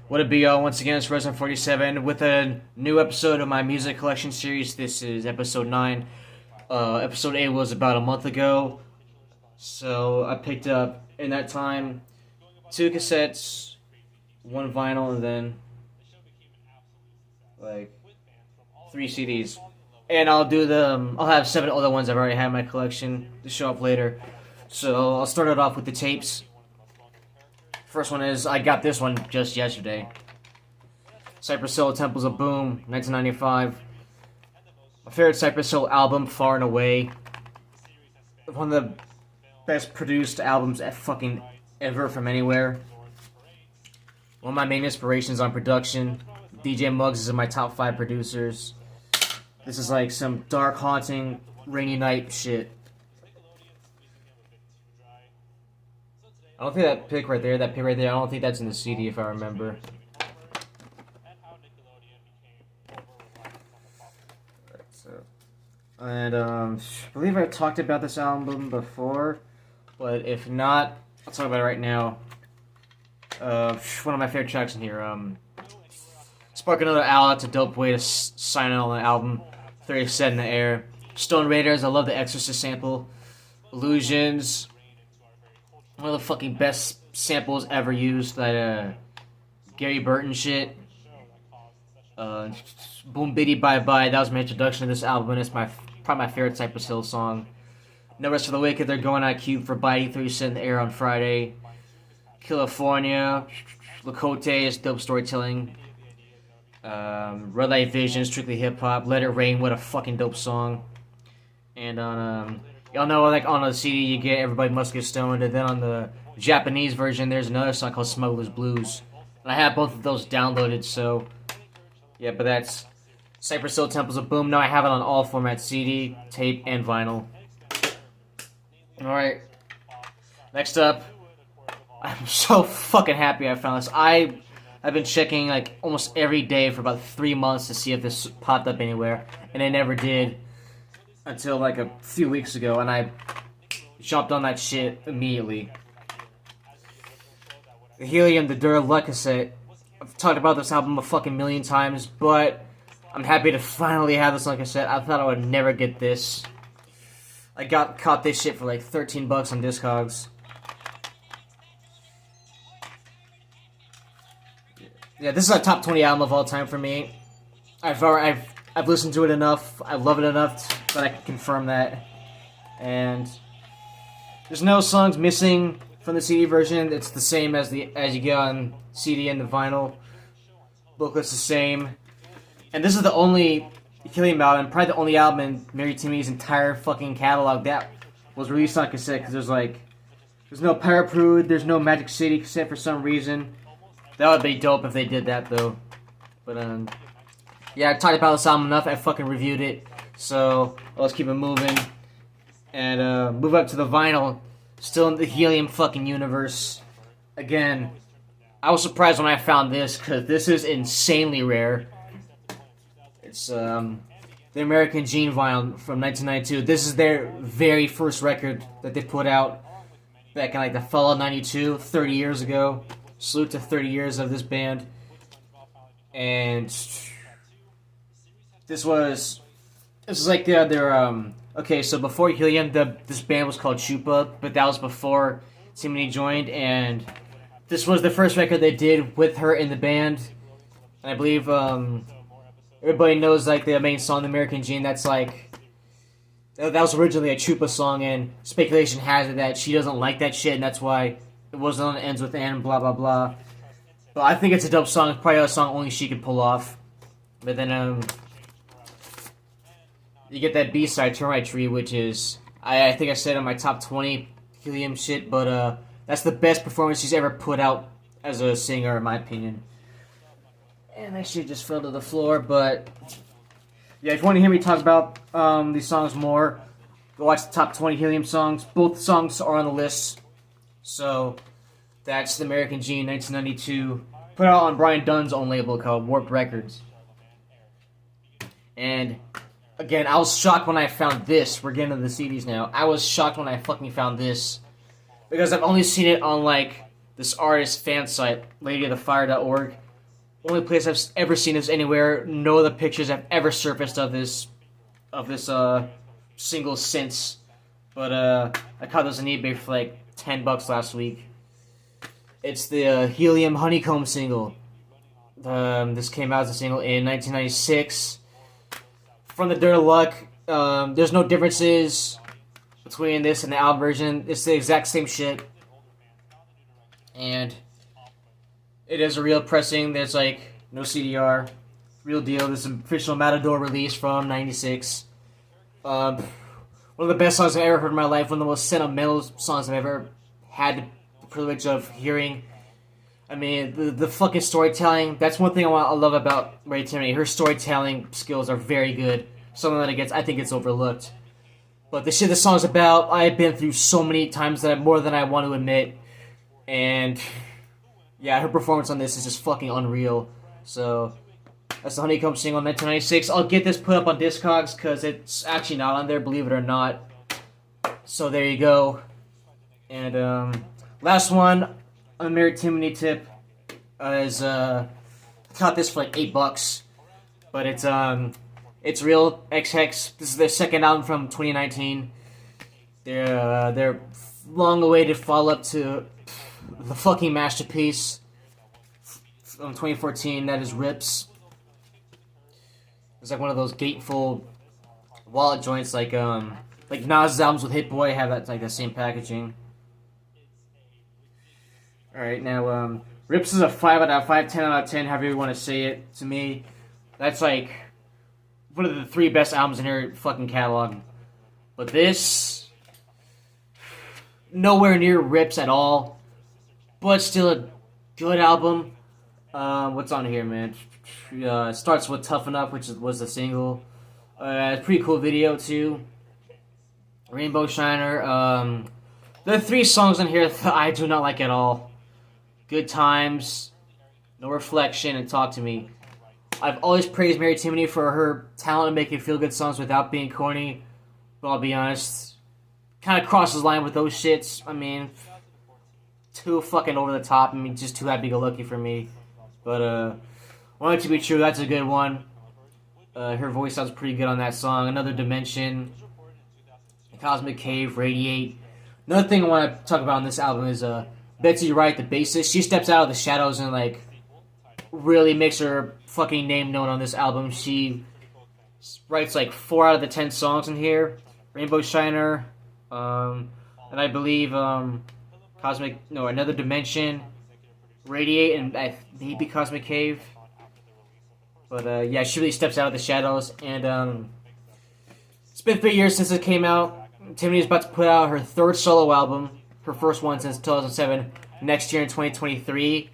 What it be, y'all? Once again, it's Rezin 47 with a new episode of my music collection series. This is episode 9. Episode 8 was about a month ago. So I picked up, in that time, 2 cassettes, 1 vinyl, and then, 3 CDs. And I'll have 7 other ones I've already had in my collection to show up later. So I'll start it off with the tapes. First one is, I got this one just yesterday. Cypress Hill, Temples of Boom, 1995. My favorite Cypress Hill album, far and away. One of the best produced albums fucking ever from anywhere. One of my main inspirations on production. DJ Muggs is in my top 5 producers. This is like some dark, haunting, rainy night shit. I don't think that pick right there, I don't think that's in the CD if I remember. And I believe I talked about this album before, but if not, I'll talk about it right now. One of my favorite tracks in here. Spark Another Owl, that's a dope way to sign out on the album. 30 Set in the Air. Stone Raiders, I love the Exorcist sample. Illusions. One of the fucking best samples ever used, that Gary Burton shit. Boom Biddy Bye Bye, that was my introduction to this album, and it's probably my favorite Cypress Hill song. No Rest for the Wicked, They're Going Out Cube for Biting 30 Cent in the Air on Friday. California, Lakota is dope storytelling. Red Light Vision, strictly hip hop. Let It Rain, what a fucking dope song. And on y'all know, like, on the CD you get Everybody Must Get Stoned, and then on the Japanese version there's another song called Smuggler's Blues. And I have both of those downloaded, so yeah, but that's Cypress Hill, Temples of Boom. Now I have it on all formats, CD, tape, and vinyl. Alright, next up, I'm so fucking happy I found this. I've been checking like almost every day for about 3 months to see if this popped up anywhere, and it never did until like a few weeks ago, and I jumped on that shit immediately. The Helium, the Dur Luck cassette. I've talked about this album a fucking million times, but I'm happy to finally have this on cassette. I thought I would never get this. I caught this shit for like 13 bucks on Discogs. Yeah, this is a top 20 album of all time for me. I've listened to it enough. I love it enough that I can confirm that. And there's no songs missing from the CD version. It's the same as you get on CD and the vinyl. Booklet's the same. And this is the only Helium album, probably the only album in Mary Timmy's entire fucking catalog that was released on cassette. Because there's no Pirate Prude, there's no Magic City cassette for some reason. That would be dope if they did that though. But yeah, I talked about this album enough. I fucking reviewed it. So let's keep it moving and move up to the vinyl. Still in the Helium fucking universe. Again, I was surprised when I found this because this is insanely rare. It's the American Gene vinyl from 1992. This is their very first record that they put out back in like the fall of '92, 30 years ago. Salute to 30 years of this band. And this was like their okay, so before Helium, this band was called Chupa, but that was before Timmy joined, and this was the first record they did with her in the band. And I believe everybody knows like the main song, American Gene. That's like that was originally a Chupa song, and speculation has it that she doesn't like that shit, and that's why it wasn't on Ends with N, blah blah blah. But I think it's a dope song. It's probably a song only she could pull off. But then you get that B-side, Termite Tree, which is, I think I said in my top 20 Helium shit, but that's the best performance she's ever put out as a singer, in my opinion. And that shit just fell to the floor, but yeah, if you want to hear me talk about these songs more, go watch the top 20 Helium songs. Both songs are on the list. So that's the American Gene, 1992, put out on Brian Dunn's own label called Warped Records. And again, I was shocked when I found this. We're getting to the CDs now. I was shocked when I fucking found this, because I've only seen it on like this artist fan site, ladyofthefire.org, Only place I've ever seen this anywhere. No other pictures have ever surfaced of this single since. But I caught this on eBay for like $10 last week. It's the Helium Honeycomb single. This came out as a single in 1996. From the Dirt of Luck, there's no differences between this and the album version. It's the exact same shit. And it is a real pressing. There's like no CDR. Real deal. This is an official Matador release from 96. One of the best songs I've ever heard in my life. One of the most sentimental songs I've ever had the privilege of hearing. I mean, the fucking storytelling. That's one thing I love about Ray Tierney. Her storytelling skills are very good. Something that I think gets overlooked. But the shit this song's about, I've been through so many times that more than I want to admit. And yeah, her performance on this is just fucking unreal. So that's the Honeycomb single, 1996. I'll get this put up on Discogs because it's actually not on there, believe it or not. So there you go. And last one, a Mary Timony tip is I caught this for like $8, but it's real 𝐓𝐚𝐸𝐸. This is their second album from 2019. Their long-awaited follow-up to the fucking masterpiece from 2014. That is Rips. It's like one of those gateful wallet joints, like Nas' albums with Hit Boy have that like the same packaging. All right, now Rips is a 5 out of 5, 10 out of 10, however you want to say it. To me, that's like one of the 3 best albums in her fucking catalog. But this, nowhere near Rips at all, but still a good album. What's on here, man? It starts with Tough Enough, which was the single. It's a pretty cool video too. Rainbow Shiner. There are 3 songs on here that I do not like at all. Good Times, No Reflection, and Talk to Me. I've always praised Mary Timony for her talent in making feel-good songs without being corny. But I'll be honest, kind of crosses the line with those shits. I mean, too fucking over the top. I mean, just too happy-go-lucky for me. But, Want It to Be True, that's a good one. Her voice sounds pretty good on that song. Another Dimension, 𝐓𝐚𝐸𝐸, Radiate. Another thing I want to talk about on this album is Betsy Wright, the bassist. She steps out of the shadows and like really makes her fucking name known on this album. She writes like 4 out of the 10 songs in here. Rainbow Shiner, and I believe Another Dimension, Radiate, and maybe 𝐓𝐚𝐸𝐸. But yeah, she really steps out of the shadows. And it's been 3 years since it came out. Timony's about to put out her 3rd solo album, her first one since 2007, next year in 2023.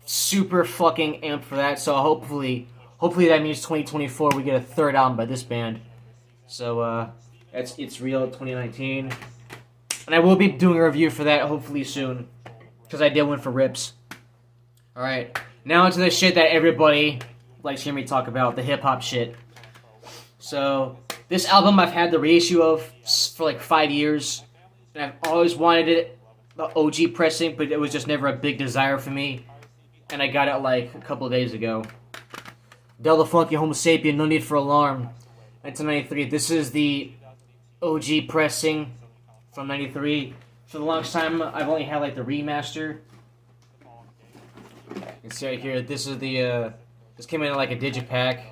Super fucking amped for that. So hopefully that means 2024 we get a 3rd album by this band. So It's Real 2019, and I will be doing a review for that hopefully soon, because I did one for Rips. All right, now into the shit that everybody likes hearing me talk about, the hip hop shit. So this album I've had the reissue of for like 5 years, and I've always wanted it, the OG pressing, but it was just never a big desire for me. And I got it like a couple of days ago. Del the Funky Homosapien, No Need for Alarm, 1993. This is the OG pressing from 93. For the longest time, I've only had like the remaster. You can see right here, this is the, this came in like a digipack.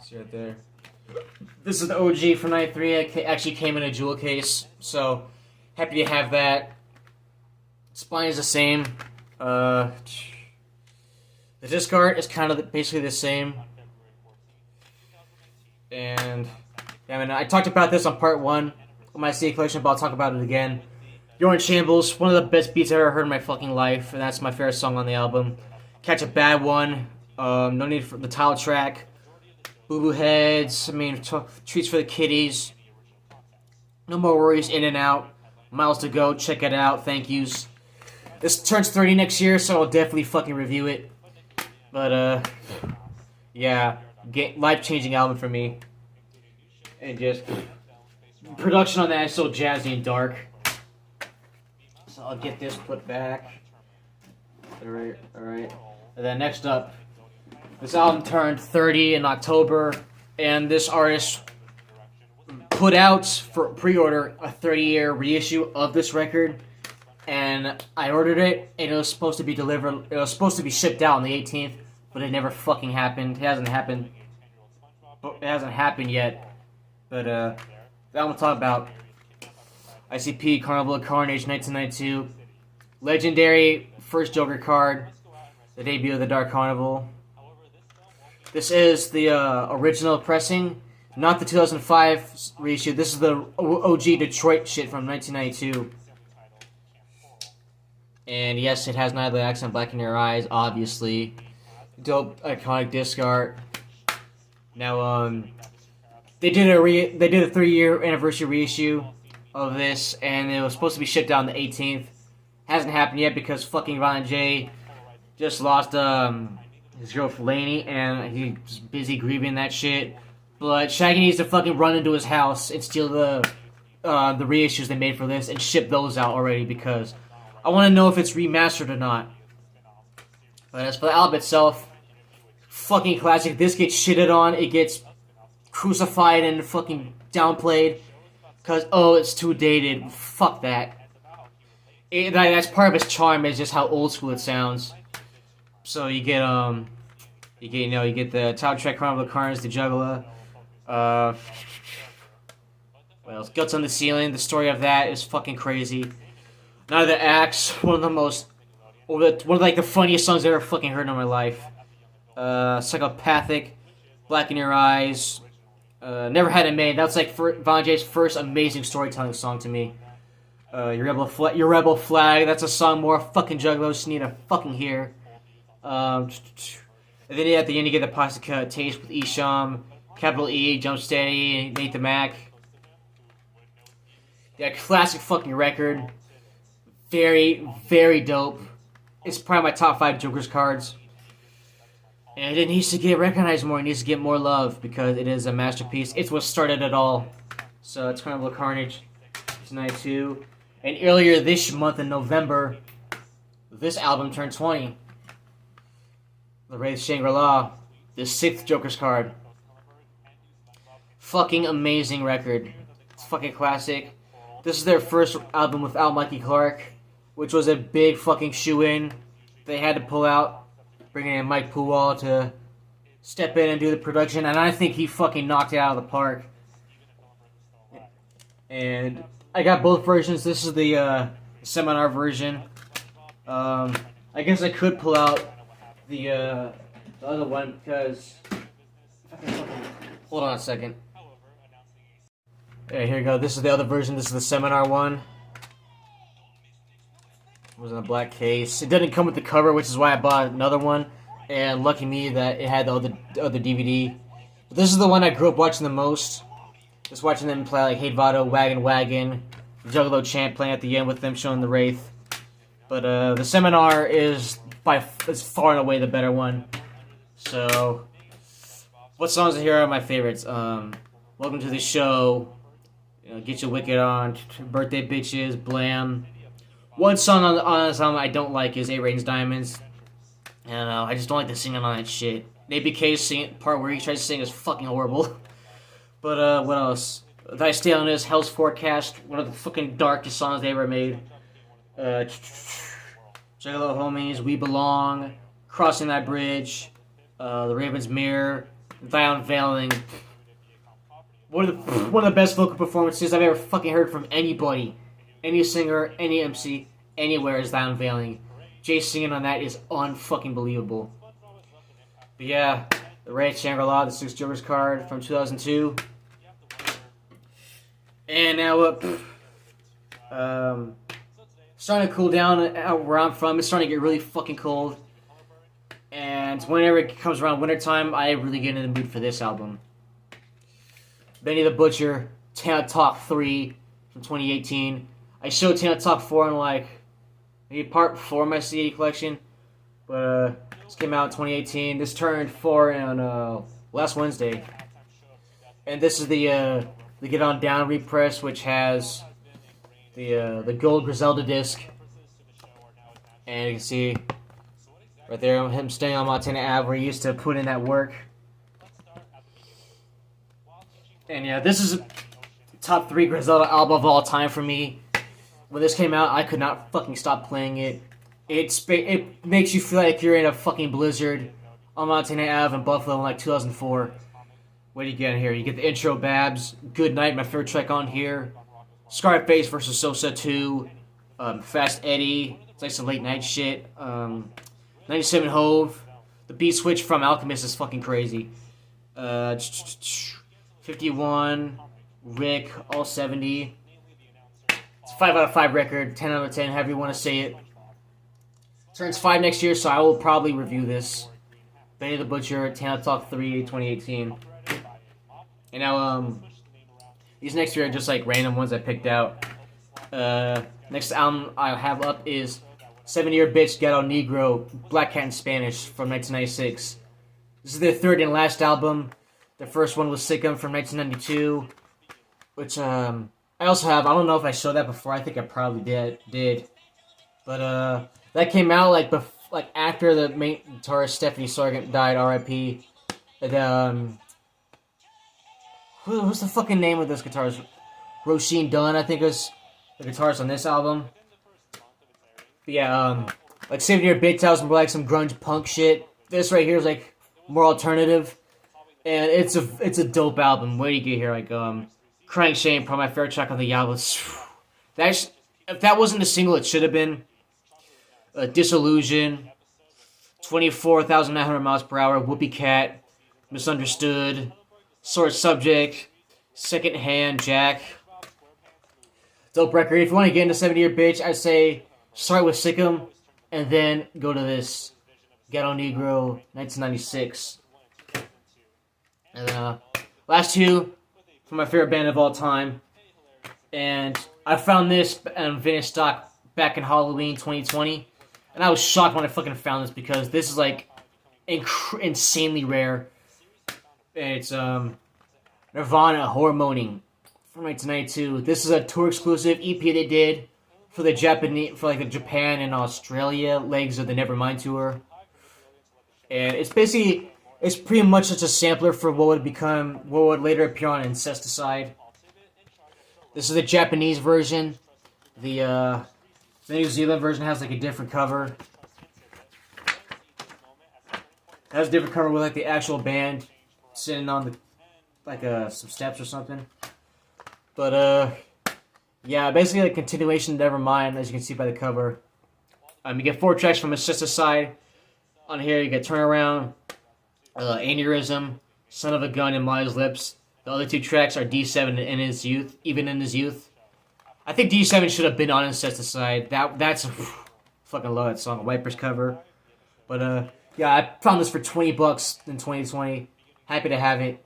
See right there. This is the OG from 93. It actually came in a jewel case, so happy to have that. Spine is the same. The disc art is kind of basically the same. And yeah, I mean, I talked about this on part 1 of my CD collection, but I'll talk about it again. You're in Shambles, one of the best beats I've ever heard in my fucking life, and that's my favorite song on the album. Catch a Bad One, No Need for the title track, Boo Boo Heads, I mean, Treats for the Kiddies, No More Worries, In and Out, Miles to Go, check it out, thank yous. This turns 30 next year, so I'll definitely fucking review it. But, yeah, life-changing album for me. And just, production on that is so jazzy and dark. So I'll get this put back. Alright, alright. And then next up, this album turned 30 in October, and this artist put out for pre-order a 30-year reissue of this record, and I ordered it, and it was supposed to be delivered, it was supposed to be shipped out on the 18th, but it never fucking happened. It hasn't happened yet. But that I'm gonna talk about ICP Carnival Carnage 1992. Legendary first Joker card, the debut of the Dark Carnival. This is the original pressing, not the 2005 reissue. This is the OG Detroit shit from 1992. And yes, it has Night of the Accent Black in Your Eyes, obviously. Dope, iconic disc art. Now, they did a 3-year anniversary reissue of this, and it was supposed to be shipped out on the 18th. Hasn't happened yet because fucking Ron J just lost his girl Fellaini, and he's busy grieving that shit. But Shaggy needs to fucking run into his house and steal the reissues they made for this and ship those out already, because I want to know if it's remastered or not. But as for the album itself, fucking classic. This gets shitted on. It gets crucified and fucking downplayed because, oh, it's too dated. Fuck that. That's part of its charm, is just how old school it sounds. So you get the title track, Carnival of Carnage, the Juggler. What else? Guts on the Ceiling. The story of that is fucking crazy. Night of the Axe, one of the funniest songs I've ever fucking heard in my life. Psychopathic, Black in Your Eyes. Never Had It Made. That's like Von J's first amazing storytelling song to me. Your Rebel Flag. That's a song more fucking Juggalos need to fucking hear. And then at the end you get the Posse Taste with 𝐓𝐚𝐻𝐸, Capital E, Jump Steady, Nate the Mac. Yeah, classic fucking record. Very, very dope. It's probably my top 5 Joker's cards. And it needs to get recognized more. It needs to get more love because it is a masterpiece. It's what started it all. So it's Carnival Carnage. It's 92. And earlier this month in November, this album turned 20. The Wraith Shangri-La. The 6th Joker's card. Fucking amazing record. It's fucking classic. This is their first album without Mikey Clark, which was a big fucking shoe-in. They had to pull out, bringing in Mike Puwal to step in and do the production, and I think he fucking knocked it out of the park. And I got both versions. This is the seminar version. I guess I could pull out the other one because... Hold on a second. Okay, here we go. This is the other version. This is the seminar one. It was in a black case. It didn't come with the cover, which is why I bought another one. And lucky me that it had the other DVD. But this is the one I grew up watching the most. Just watching them play like Hate Vado, Wagon Wagon, Juggalo Champ playing at the end with them showing the Wraith. But the seminar is far and away the better one. So, what songs are here are my favorites? Welcome to the Show. Get Your Wicked On, Birthday Bitches, Blam. One song on this album I don't like is 8 Rings Diamonds. And I just don't like the singing on that shit. ABK's part where he tries to sing is fucking horrible. But what else? Did I Stay On This? Hell's Forecast, one of the fucking darkest songs they ever made. Juggalo Homies, We Belong, Crossing That Bridge, The Raven's Mirror, Thy Unveiling. One of the best vocal performances I've ever fucking heard from anybody. Any singer, any MC, anywhere is Thy Unveiling. Jay singing on that is unfucking believable. But yeah, the Wraith Shangri-La, the 6th Joker's card from 2002. And now, starting to cool down where I'm from. It's starting to get really fucking cold. And whenever it comes around wintertime, I really get in the mood for this album. Benny the Butcher, Tana Talk 3 from 2018. I showed Tana Talk 4 in like maybe part 4 of my CD collection. But this came out in 2018. This turned 4 on last Wednesday. And this is the Get On Down repress, which has the gold Griselda disc. And you can see Right there, him staying on Montana Ave where he used to put in that work. And yeah, this is a top 3 Griselda album of all time for me. When this came out, I could not fucking stop playing it. It makes you feel like you're in a fucking blizzard on Montana Ave in Buffalo in like 2004. What do you get here? You get the intro, Babs. Good Night, my favorite track on here. Scarface versus Sosa 2. Fast Eddie. It's like some late night shit. 97 Hove. The beat switch from Alchemist is fucking crazy. 51. Rick, all 70. It's a 5 out of 5 record. 10 out of 10, however you want to say it. Turns 5 next year, so I will probably review this. Benny the Butcher, Tana Talk 3, 2018. And now, these next 3 are just like random ones I picked out. Next album I have up is 7-Year Bitch, Gato, Negro, Black Cat in Spanish from 1996. This is their 3rd and last album. The first one was Sickum from 1992, which I also have. I don't know if I showed that before. I think I probably did. But that came out like after the main guitarist Stephanie Sargent died, R.I.P. And who's the fucking name of this guitarist? Roisin Dunn, I think, is the guitarist on this album. But yeah, like 7-Year Bitch was more like some grunge punk shit. This right here is like more alternative, and it's a dope album. What do you get here? Like Crying Shame, probably my favorite track on the album. If that wasn't a single, it should have been. Disillusion, 24,900 miles per hour, Whoopee Cat, Misunderstood, Sore Subject, Second Hand, Jack. Dope record. If you want to get into 7-Year Bitch, I'd say start with Sickum and then go to this Gato Negro, 1996. And last 2 from my favorite band of all time. And I found this on vintage stock back in Halloween 2020. And I was shocked when I fucking found this because this is like insanely rare. It's Nirvana, Hormoaning from 1992. This is a tour exclusive EP they did for the the Japan and Australia legs of the Nevermind tour. And it's pretty much just a sampler for what would later appear on Incesticide. This is the Japanese version. The New Zealand version has like a different cover. It has a different cover with like the actual band sitting on the some steps or something. But yeah, basically a continuation of Nevermind, as you can see by the cover. You get 4 tracks from Incesticide. On here you get Turnaround, Aneurysm, Son of a Gun, and Molly's Lips. The other 2 tracks are D7 and In His Youth, Even in His Youth. I think D7 should have been on Incesticide. That's fucking love that song. Wipers cover. But yeah, I found this for $20 in 2020. Happy to have it.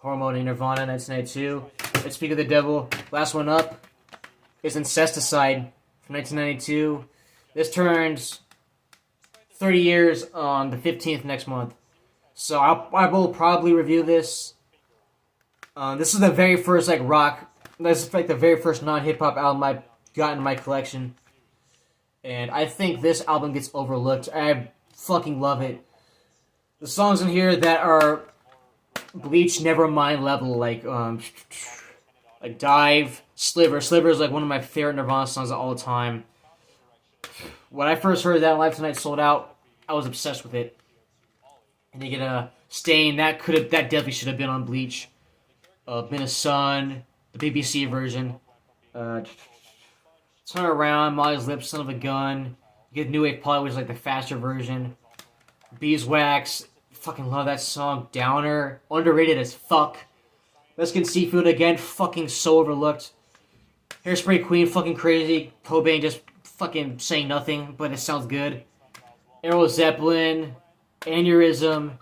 Hormoaning, Nirvana, 1992. Let's Speak of the Devil. Last one up is Incesticide from 1992. This turns 30 years on the 15th next month. So I will probably review this. This is the very first rock. This is like the very first non-hip-hop album I've got in my collection. And I think this album gets overlooked. I fucking love it. The songs in here that are Bleach, Nevermind level, like Dive, Sliver. Sliver is like one of my favorite Nirvana songs of all time. When I first heard that Live Tonight Sold Out, I was obsessed with it. And you get a Stain, that definitely should have been on Bleach. Been a Sun, the BBC version. Turn Around, Molly's Lips, Son of a Gun. You get New Wave Poly, which is like the faster version. Beeswax, fucking love that song. Downer, underrated as fuck. Mexican Seafood again, fucking so overlooked. Hairspray Queen, fucking crazy. Cobain just fucking saying nothing, but it sounds good. Aero Zeppelin, Aneurysm,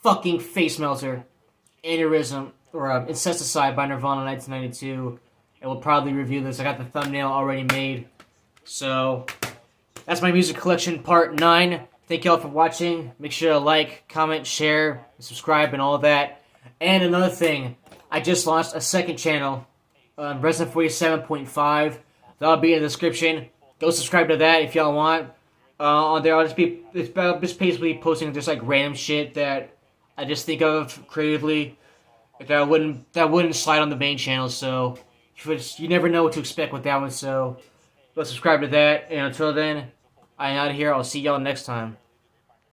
fucking Face Melter. Aneurysm, or Incesticide by Nirvana, 1992. And we'll probably review this. I got the thumbnail already made. So, that's my music collection part 9. Thank y'all for watching. Make sure to like, comment, share, subscribe, and all that. And another thing, I just launched a second channel on Rezin 47.5. That'll be in the description. Go subscribe to that if y'all want. On there, just basically posting just like random shit that I just think of creatively that wouldn't slide on the main channel. So you never know what to expect with that one. So go subscribe to that. And until then, I'm out of here. I'll see y'all next time.